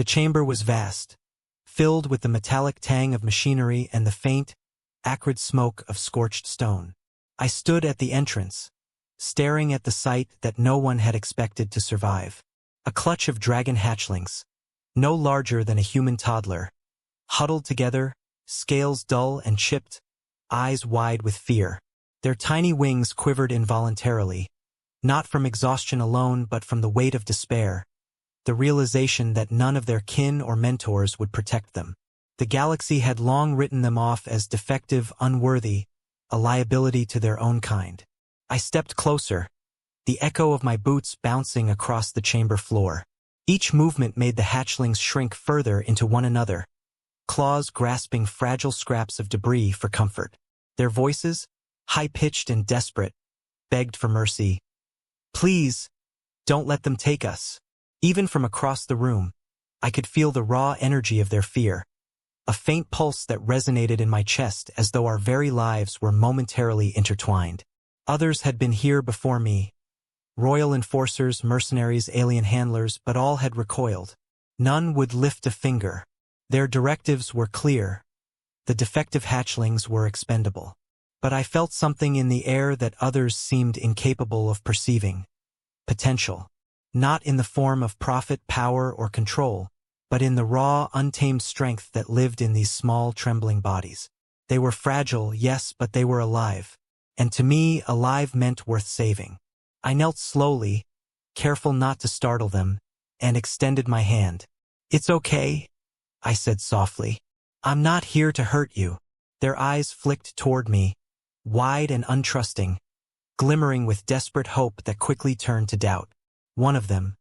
The chamber was vast, filled with the metallic tang of machinery and the faint, acrid smoke of scorched stone. I stood at the entrance, staring at the sight that no one had expected to survive. A clutch of dragon hatchlings, no larger than a human toddler, huddled together, scales dull and chipped, eyes wide with fear. Their tiny wings quivered involuntarily, not from exhaustion alone but from the weight of despair, the realization that none of their kin or mentors would protect them. The galaxy had long written them off as defective, unworthy, a liability to their own kind. I stepped closer, the echo of my boots bouncing across the chamber floor. Each movement made the hatchlings shrink further into one another, claws grasping fragile scraps of debris for comfort. Their voices, high-pitched and desperate, begged for mercy. "Please, don't let them take us." Even from across the room, I could feel the raw energy of their fear, a faint pulse that resonated in my chest as though our very lives were momentarily intertwined. Others had been here before me, royal enforcers, mercenaries, alien handlers, but all had recoiled. None would lift a finger. Their directives were clear. The defective hatchlings were expendable. But I felt something in the air that others seemed incapable of perceiving. Potential. Not in the form of profit, power, or control, but in the raw, untamed strength that lived in these small, trembling bodies. They were fragile, yes, but they were alive. And to me, alive meant worth saving. I knelt slowly, careful not to startle them, and extended my hand. "It's okay," I said softly. "I'm not here to hurt you." Their eyes flicked toward me, wide and untrusting, glimmering with desperate hope that quickly turned to doubt. One of them,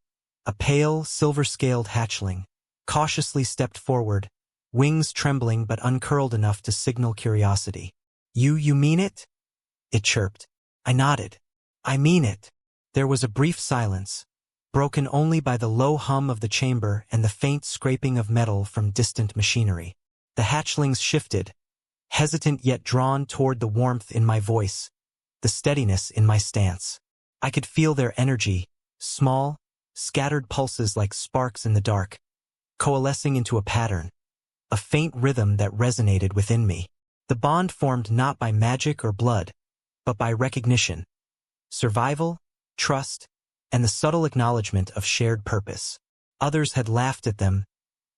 a pale, silver-scaled hatchling, cautiously stepped forward, wings trembling but uncurled enough to signal curiosity. You mean it?" it chirped. I nodded. "I mean it." There was a brief silence, broken only by the low hum of the chamber and the faint scraping of metal from distant machinery. The hatchlings shifted, hesitant yet drawn toward the warmth in my voice, the steadiness in my stance. I could feel their energy, small, scattered pulses like sparks in the dark, coalescing into a pattern, a faint rhythm that resonated within me. The bond formed not by magic or blood, but by recognition, survival, trust, and the subtle acknowledgement of shared purpose. Others had laughed at them,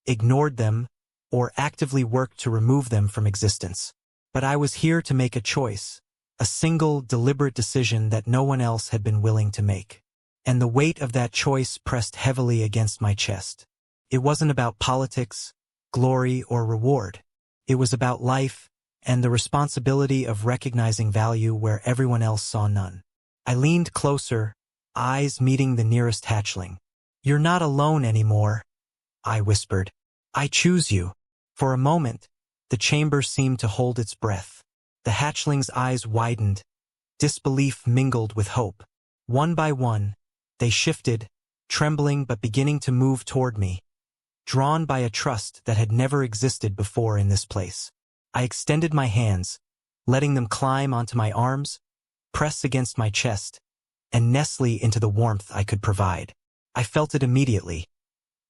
ignored them, or actively worked to remove them from existence. But I was here to make a choice, a single, deliberate decision that no one else had been willing to make. And the weight of that choice pressed heavily against my chest. It wasn't about politics, glory, or reward. It was about life and the responsibility of recognizing value where everyone else saw none. I leaned closer, eyes meeting the nearest hatchling. "You're not alone anymore," I whispered. "I choose you." For a moment, the chamber seemed to hold its breath. The hatchling's eyes widened, disbelief mingled with hope. One by one, they shifted, trembling but beginning to move toward me, drawn by a trust that had never existed before in this place. I extended my hands, letting them climb onto my arms, press against my chest, and nestle into the warmth I could provide. I felt it immediately.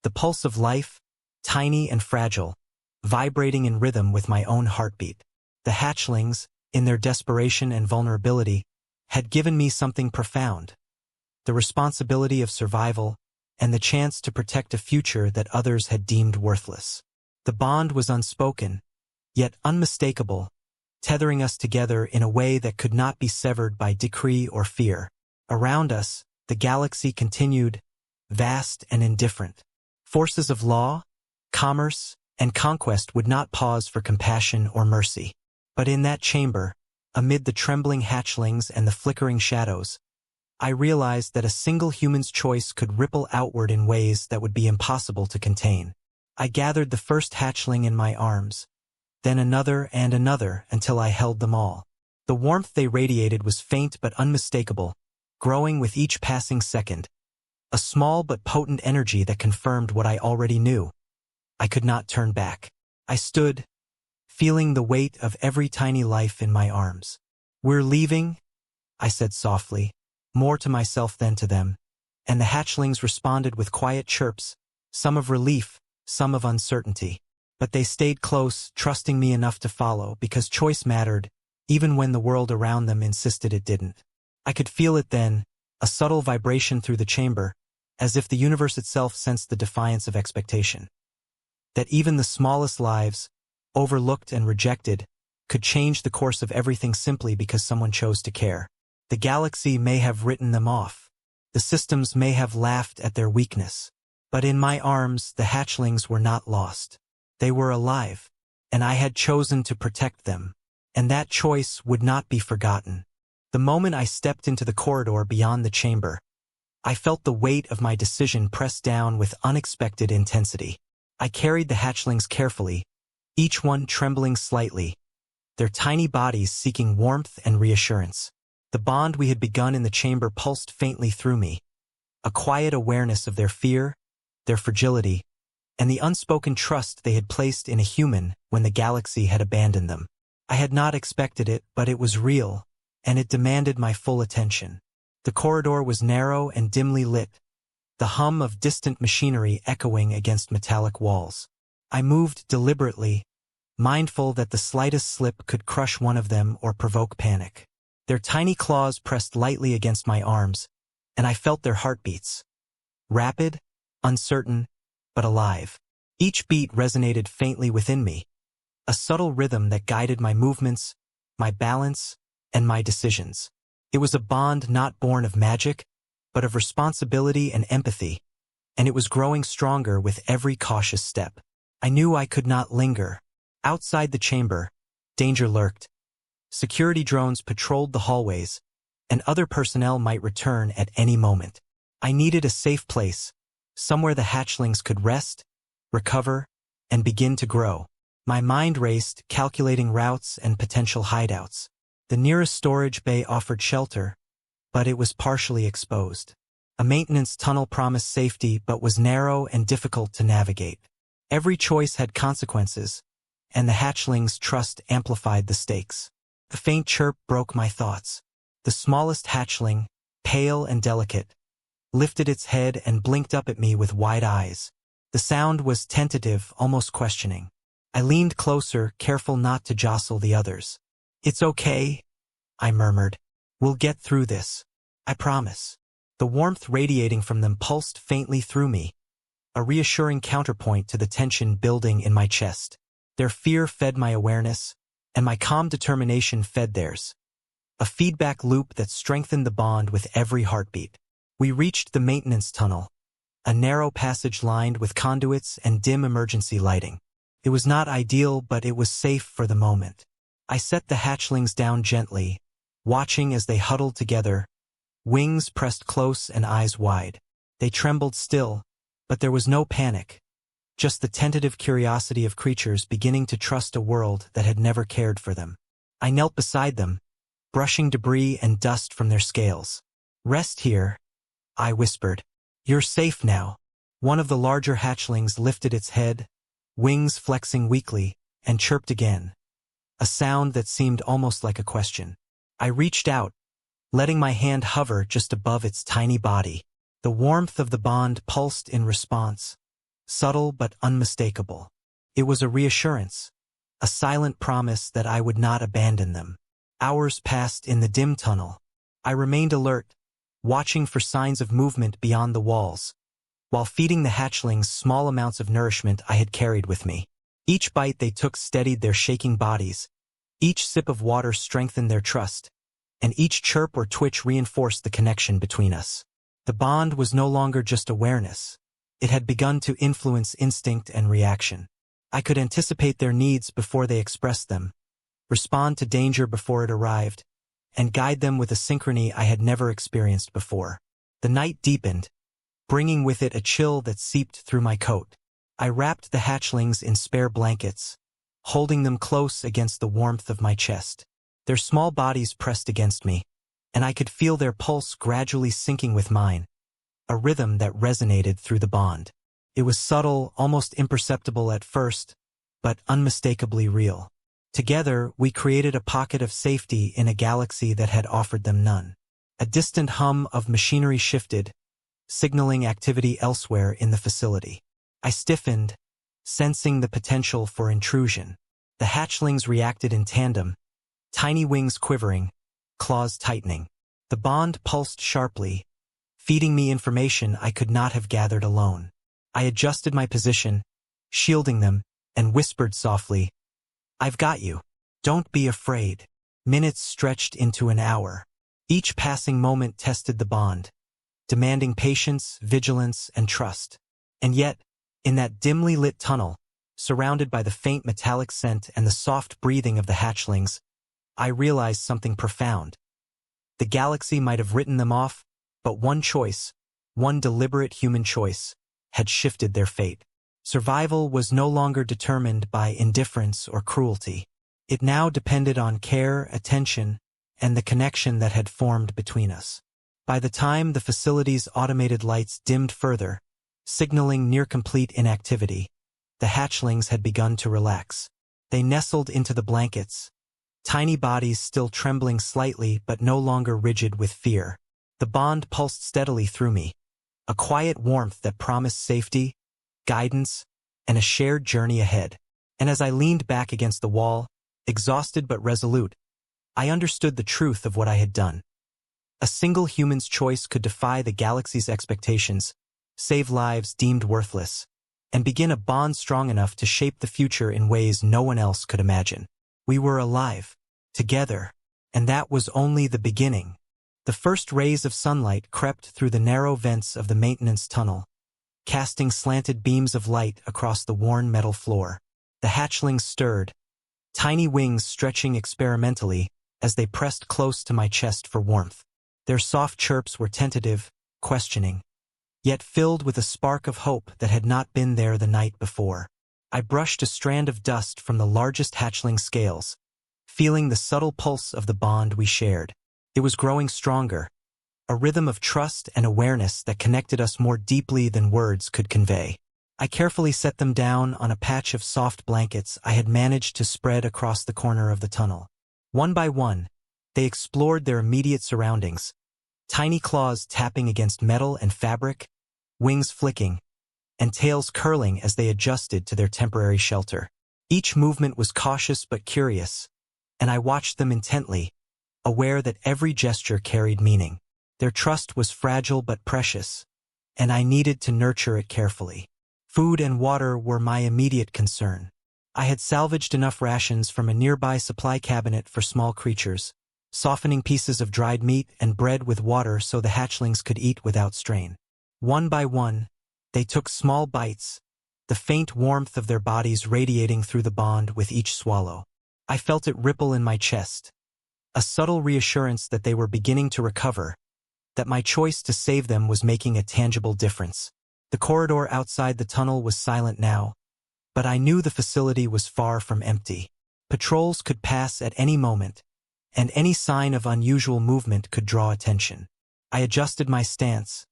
The pulse of life, tiny and fragile, vibrating in rhythm with my own heartbeat. The hatchlings, in their desperation and vulnerability, had given me something profound. The responsibility of survival, and the chance to protect a future that others had deemed worthless. The bond was unspoken, yet unmistakable, tethering us together in a way that could not be severed by decree or fear. Around us, the galaxy continued, vast and indifferent. Forces of law, commerce, and conquest would not pause for compassion or mercy. But in that chamber, amid the trembling hatchlings and the flickering shadows, I realized that a single human's choice could ripple outward in ways that would be impossible to contain. I gathered the first hatchling in my arms, then another and another until I held them all. The warmth they radiated was faint but unmistakable, growing with each passing second. A small but potent energy that confirmed what I already knew. I could not turn back. I stood, feeling the weight of every tiny life in my arms. "We're leaving," I said softly, more to myself than to them, and the hatchlings responded with quiet chirps, some of relief, some of uncertainty. But they stayed close, trusting me enough to follow, because choice mattered, even when the world around them insisted it didn't. I could feel it then, a subtle vibration through the chamber, as if the universe itself sensed the defiance of expectation. That even the smallest lives, overlooked and rejected, could change the course of everything simply because someone chose to care. The galaxy may have written them off. The systems may have laughed at their weakness. But in my arms, the hatchlings were not lost. They were alive, and I had chosen to protect them. And that choice would not be forgotten. The moment I stepped into the corridor beyond the chamber, I felt the weight of my decision press down with unexpected intensity. I carried the hatchlings carefully, each one trembling slightly, their tiny bodies seeking warmth and reassurance. The bond we had begun in the chamber pulsed faintly through me, a quiet awareness of their fear, their fragility, and the unspoken trust they had placed in a human when the galaxy had abandoned them. I had not expected it, but it was real, and it demanded my full attention. The corridor was narrow and dimly lit, the hum of distant machinery echoing against metallic walls. I moved deliberately, mindful that the slightest slip could crush one of them or provoke panic. Their tiny claws pressed lightly against my arms, and I felt their heartbeats. Rapid, uncertain, but alive. Each beat resonated faintly within me, a subtle rhythm that guided my movements, my balance, and my decisions. It was a bond not born of magic, but of responsibility and empathy, and it was growing stronger with every cautious step. I knew I could not linger. Outside the chamber, danger lurked. Security drones patrolled the hallways, and other personnel might return at any moment. I needed a safe place, somewhere the hatchlings could rest, recover, and begin to grow. My mind raced, calculating routes and potential hideouts. The nearest storage bay offered shelter, but it was partially exposed. A maintenance tunnel promised safety but was narrow and difficult to navigate. Every choice had consequences, and the hatchlings' trust amplified the stakes. A faint chirp broke my thoughts. The smallest hatchling, pale and delicate, lifted its head and blinked up at me with wide eyes. The sound was tentative, almost questioning. I leaned closer, careful not to jostle the others. "It's okay," I murmured. "We'll get through this. I promise." The warmth radiating from them pulsed faintly through me, a reassuring counterpoint to the tension building in my chest. Their fear fed my awareness, and my calm determination fed theirs. A feedback loop that strengthened the bond with every heartbeat. We reached the maintenance tunnel, a narrow passage lined with conduits and dim emergency lighting. It was not ideal, but it was safe for the moment. I set the hatchlings down gently, watching as they huddled together, wings pressed close and eyes wide. They trembled still, but there was no panic, just the tentative curiosity of creatures beginning to trust a world that had never cared for them. I knelt beside them, brushing debris and dust from their scales. "Rest here," I whispered. "You're safe now." One of the larger hatchlings lifted its head, wings flexing weakly, and chirped again, a sound that seemed almost like a question. I reached out, letting my hand hover just above its tiny body. The warmth of the bond pulsed in response, subtle but unmistakable. It was a reassurance, a silent promise that I would not abandon them. Hours passed in the dim tunnel. I remained alert, watching for signs of movement beyond the walls, while feeding the hatchlings small amounts of nourishment I had carried with me. Each bite they took steadied their shaking bodies, each sip of water strengthened their trust, and each chirp or twitch reinforced the connection between us. The bond was no longer just awareness. It had begun to influence instinct and reaction. I could anticipate their needs before they expressed them, respond to danger before it arrived, and guide them with a synchrony I had never experienced before. The night deepened, bringing with it a chill that seeped through my coat. I wrapped the hatchlings in spare blankets, holding them close against the warmth of my chest. Their small bodies pressed against me, and I could feel their pulse gradually syncing with mine, a rhythm that resonated through the bond. It was subtle, almost imperceptible at first, but unmistakably real. Together, we created a pocket of safety in a galaxy that had offered them none. A distant hum of machinery shifted, signaling activity elsewhere in the facility. I stiffened, sensing the potential for intrusion. The hatchlings reacted in tandem, tiny wings quivering, claws tightening. The bond pulsed sharply, feeding me information I could not have gathered alone. I adjusted my position, shielding them, and whispered softly, "I've got you. Don't be afraid." Minutes stretched into an hour. Each passing moment tested the bond, demanding patience, vigilance, and trust. And yet, in that dimly lit tunnel, surrounded by the faint metallic scent and the soft breathing of the hatchlings, I realized something profound. The galaxy might have written them off, but one choice, one deliberate human choice, had shifted their fate. Survival was no longer determined by indifference or cruelty. It now depended on care, attention, and the connection that had formed between us. By the time the facility's automated lights dimmed further, signaling near-complete inactivity, the hatchlings had begun to relax. They nestled into the blankets, tiny bodies still trembling slightly but no longer rigid with fear. The bond pulsed steadily through me, a quiet warmth that promised safety, guidance, and a shared journey ahead. And as I leaned back against the wall, exhausted but resolute, I understood the truth of what I had done. A single human's choice could defy the galaxy's expectations, save lives deemed worthless, and begin a bond strong enough to shape the future in ways no one else could imagine. We were alive, together, and that was only the beginning. The first rays of sunlight crept through the narrow vents of the maintenance tunnel, casting slanted beams of light across the worn metal floor. The hatchlings stirred, tiny wings stretching experimentally as they pressed close to my chest for warmth. Their soft chirps were tentative, questioning, yet filled with a spark of hope that had not been there the night before. I brushed a strand of dust from the largest hatchling scales, feeling the subtle pulse of the bond we shared. It was growing stronger, a rhythm of trust and awareness that connected us more deeply than words could convey. I carefully set them down on a patch of soft blankets I had managed to spread across the corner of the tunnel. One by one, they explored their immediate surroundings, tiny claws tapping against metal and fabric, wings flicking, and tails curling as they adjusted to their temporary shelter. Each movement was cautious but curious, and I watched them intently, aware that every gesture carried meaning. Their trust was fragile but precious, and I needed to nurture it carefully. Food and water were my immediate concern. I had salvaged enough rations from a nearby supply cabinet for small creatures, softening pieces of dried meat and bread with water so the hatchlings could eat without strain. One by one, they took small bites, the faint warmth of their bodies radiating through the bond with each swallow. I felt it ripple in my chest, a subtle reassurance that they were beginning to recover, that my choice to save them was making a tangible difference. The corridor outside the tunnel was silent now, but I knew the facility was far from empty. Patrols could pass at any moment, and any sign of unusual movement could draw attention. I adjusted my stance,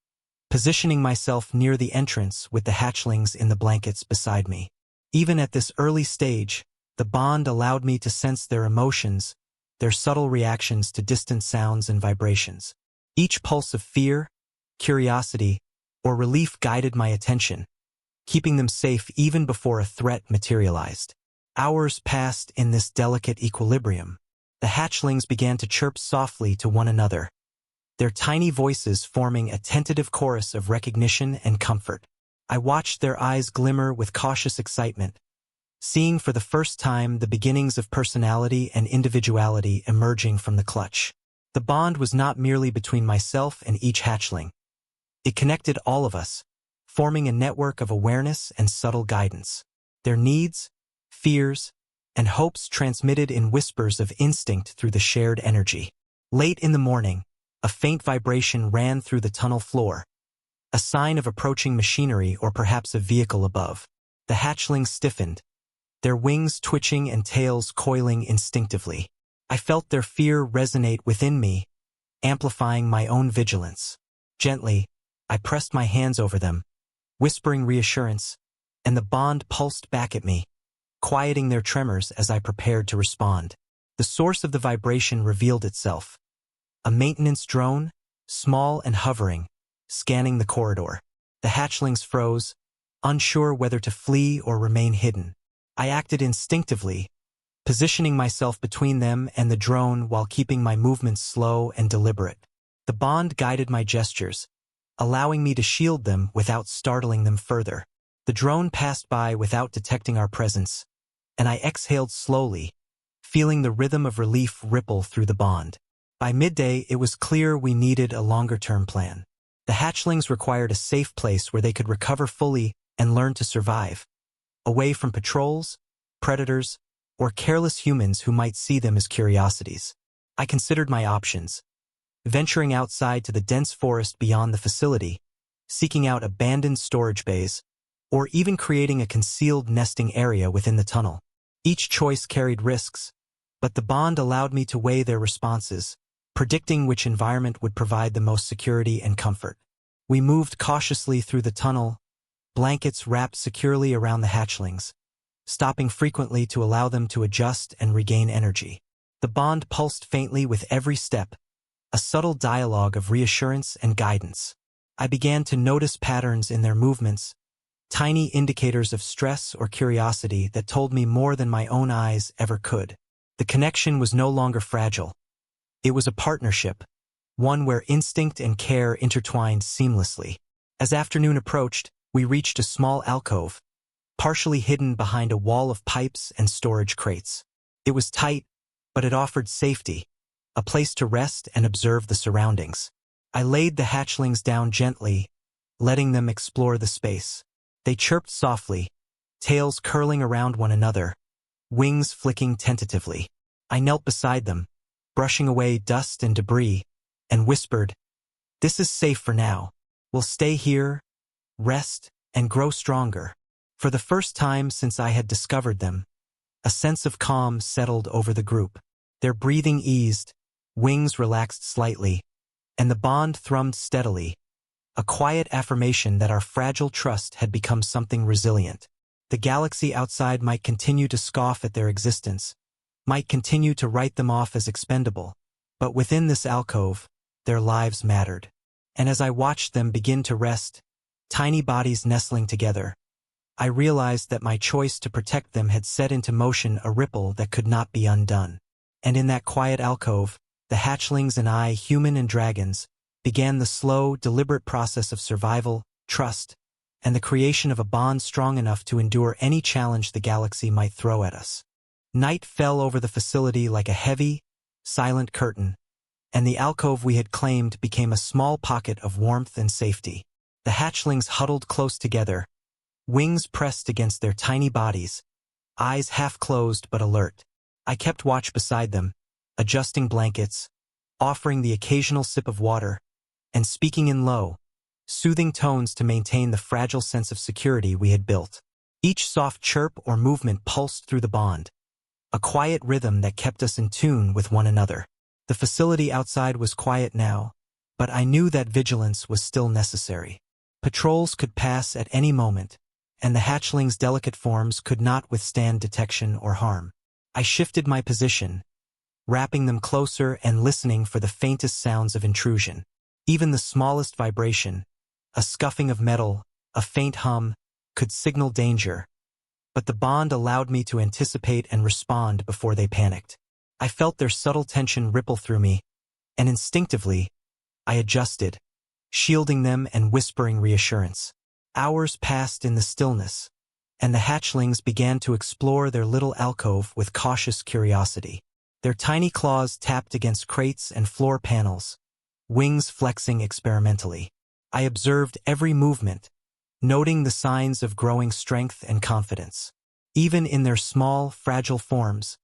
positioning myself near the entrance with the hatchlings in the blankets beside me. Even at this early stage, the bond allowed me to sense their emotions, their subtle reactions to distant sounds and vibrations. Each pulse of fear, curiosity, or relief guided my attention, keeping them safe even before a threat materialized. Hours passed in this delicate equilibrium. The hatchlings began to chirp softly to one another, their tiny voices forming a tentative chorus of recognition and comfort. I watched their eyes glimmer with cautious excitement, seeing for the first time the beginnings of personality and individuality emerging from the clutch. The bond was not merely between myself and each hatchling. It connected all of us, forming a network of awareness and subtle guidance. Their needs, fears, and hopes transmitted in whispers of instinct through the shared energy. Late in the morning, a faint vibration ran through the tunnel floor, a sign of approaching machinery or perhaps a vehicle above. The hatchlings stiffened, their wings twitching and tails coiling instinctively. I felt their fear resonate within me, amplifying my own vigilance. Gently, I pressed my hands over them, whispering reassurance, and the bond pulsed back at me, quieting their tremors as I prepared to respond. The source of the vibration revealed itself. A maintenance drone, small and hovering, scanning the corridor. The hatchlings froze, unsure whether to flee or remain hidden. I acted instinctively, positioning myself between them and the drone while keeping my movements slow and deliberate. The bond guided my gestures, allowing me to shield them without startling them further. The drone passed by without detecting our presence, and I exhaled slowly, feeling the rhythm of relief ripple through the bond. By midday, it was clear we needed a longer-term plan. The hatchlings required a safe place where they could recover fully and learn to survive, away from patrols, predators, or careless humans who might see them as curiosities. I considered my options, venturing outside to the dense forest beyond the facility, seeking out abandoned storage bays, or even creating a concealed nesting area within the tunnel. Each choice carried risks, but the bond allowed me to weigh their responses, predicting which environment would provide the most security and comfort. We moved cautiously through the tunnel, blankets wrapped securely around the hatchlings, stopping frequently to allow them to adjust and regain energy. The bond pulsed faintly with every step, a subtle dialogue of reassurance and guidance. I began to notice patterns in their movements, tiny indicators of stress or curiosity that told me more than my own eyes ever could. The connection was no longer fragile. It was a partnership, one where instinct and care intertwined seamlessly. As afternoon approached, we reached a small alcove, partially hidden behind a wall of pipes and storage crates. It was tight, but it offered safety, a place to rest and observe the surroundings. I laid the hatchlings down gently, letting them explore the space. They chirped softly, tails curling around one another, wings flicking tentatively. I knelt beside them, brushing away dust and debris, and whispered, "This is safe for now. We'll stay here, rest, and grow stronger." For the first time since I had discovered them, a sense of calm settled over the group. Their breathing eased, wings relaxed slightly, and the bond thrummed steadily, a quiet affirmation that our fragile trust had become something resilient. The galaxy outside might continue to scoff at their existence, might continue to write them off as expendable, but within this alcove, their lives mattered. And as I watched them begin to rest, tiny bodies nestling together, I realized that my choice to protect them had set into motion a ripple that could not be undone. And in that quiet alcove, the hatchlings and I, human and dragons, began the slow, deliberate process of survival, trust, and the creation of a bond strong enough to endure any challenge the galaxy might throw at us. Night fell over the facility like a heavy, silent curtain, and the alcove we had claimed became a small pocket of warmth and safety. The hatchlings huddled close together, wings pressed against their tiny bodies, eyes half closed but alert. I kept watch beside them, adjusting blankets, offering the occasional sip of water, and speaking in low, soothing tones to maintain the fragile sense of security we had built. Each soft chirp or movement pulsed through the bond, a quiet rhythm that kept us in tune with one another. The facility outside was quiet now, but I knew that vigilance was still necessary. Patrols could pass at any moment, and the hatchlings' delicate forms could not withstand detection or harm. I shifted my position, wrapping them closer and listening for the faintest sounds of intrusion. Even the smallest vibration, a scuffing of metal, a faint hum, could signal danger, but the bond allowed me to anticipate and respond before they panicked. I felt their subtle tension ripple through me, and instinctively, I adjusted, shielding them and whispering reassurance. Hours passed in the stillness, and the hatchlings began to explore their little alcove with cautious curiosity. Their tiny claws tapped against crates and floor panels, wings flexing experimentally. I observed every movement, noting the signs of growing strength and confidence. Even in their small, fragile forms,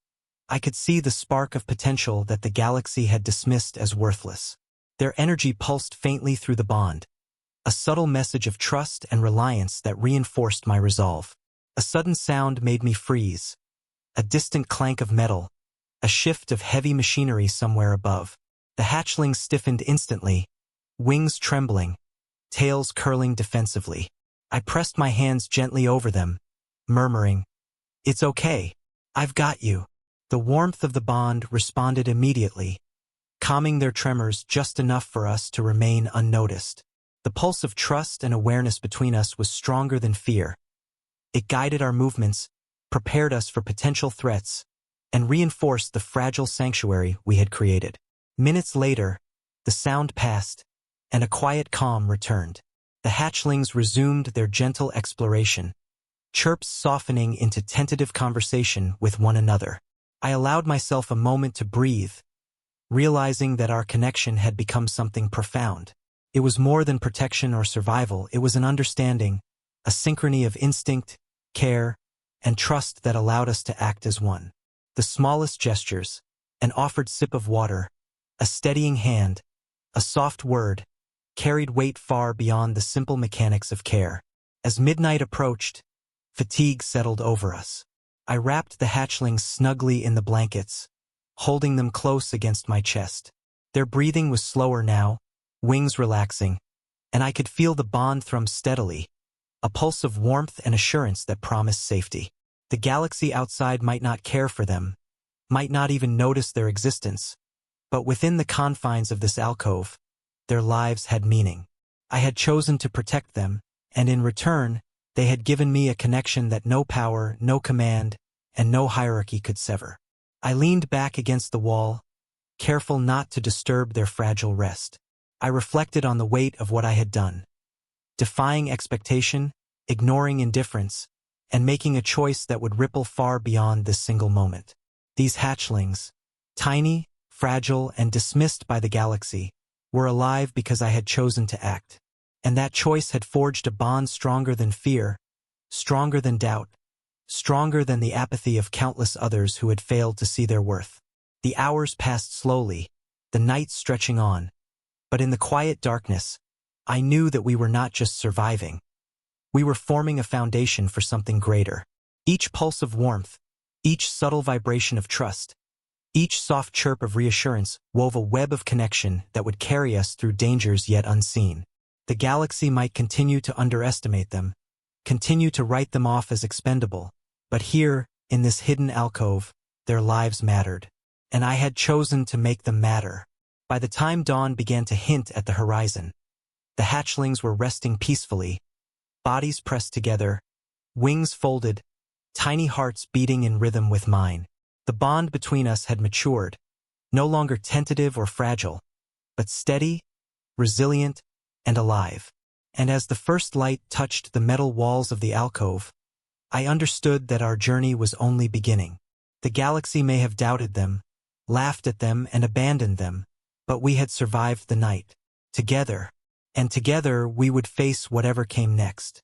I could see the spark of potential that the galaxy had dismissed as worthless. Their energy pulsed faintly through the bond, a subtle message of trust and reliance that reinforced my resolve. A sudden sound made me freeze, a distant clank of metal, a shift of heavy machinery somewhere above. The hatchlings stiffened instantly, wings trembling, tails curling defensively. I pressed my hands gently over them, murmuring, "It's okay. I've got you." The warmth of the bond responded immediately, calming their tremors just enough for us to remain unnoticed. The pulse of trust and awareness between us was stronger than fear. It guided our movements, prepared us for potential threats, and reinforced the fragile sanctuary we had created. Minutes later, the sound passed, and a quiet calm returned. The hatchlings resumed their gentle exploration, chirps softening into tentative conversation with one another. I allowed myself a moment to breathe, realizing that our connection had become something profound. It was more than protection or survival, it was an understanding, a synchrony of instinct, care, and trust that allowed us to act as one. The smallest gestures, an offered sip of water, a steadying hand, a soft word, carried weight far beyond the simple mechanics of care. As midnight approached, fatigue settled over us. I wrapped the hatchlings snugly in the blankets, holding them close against my chest. Their breathing was slower now, wings relaxing, and I could feel the bond thrum steadily, a pulse of warmth and assurance that promised safety. The galaxy outside might not care for them, might not even notice their existence, but within the confines of this alcove, their lives had meaning. I had chosen to protect them, and in return, they had given me a connection that no power, no command, and no hierarchy could sever. I leaned back against the wall, careful not to disturb their fragile rest. I reflected on the weight of what I had done, defying expectation, ignoring indifference, and making a choice that would ripple far beyond this single moment. These hatchlings, tiny, fragile, and dismissed by the galaxy, were alive because I had chosen to act. And that choice had forged a bond stronger than fear, stronger than doubt, stronger than the apathy of countless others who had failed to see their worth. The hours passed slowly, the nights stretching on, but in the quiet darkness, I knew that we were not just surviving. We were forming a foundation for something greater. Each pulse of warmth, each subtle vibration of trust, each soft chirp of reassurance wove a web of connection that would carry us through dangers yet unseen. The galaxy might continue to underestimate them, continue to write them off as expendable, but here, in this hidden alcove, their lives mattered, and I had chosen to make them matter. By the time dawn began to hint at the horizon, the hatchlings were resting peacefully, bodies pressed together, wings folded, tiny hearts beating in rhythm with mine. The bond between us had matured, no longer tentative or fragile, but steady, resilient, and alive. And as the first light touched the metal walls of the alcove, I understood that our journey was only beginning. The galaxy may have doubted them, laughed at them, and abandoned them, but we had survived the night, together, and together we would face whatever came next.